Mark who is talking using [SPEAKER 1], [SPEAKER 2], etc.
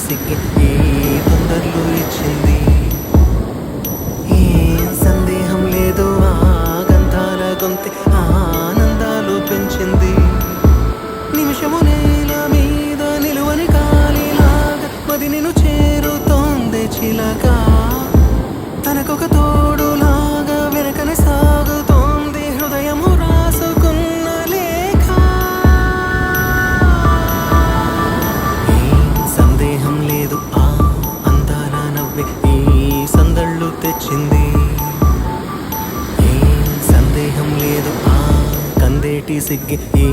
[SPEAKER 1] సిగ్గి ఈ తొందరలు ఇచ్చింది. ఏం సందేహం లేదు ఆ గంధాల గొంతె ఆనందాలు పెంచింది. నిమిషము నేల మీద నిలువని కాలిలాగా మది నిన్ను చేరుతోంది చిలక. తనకొక తోడులాగా వెనకనే సాగుతోంది హృదయము రాసుకున్న లేఖ. ఏం సందేహం లేదు ఆ అందాల నవ్వే ఈ సందళ్ళు తెచ్చింది. ఏం సందేహం లేదు ఆ కందేటి సిగ్గి ఈ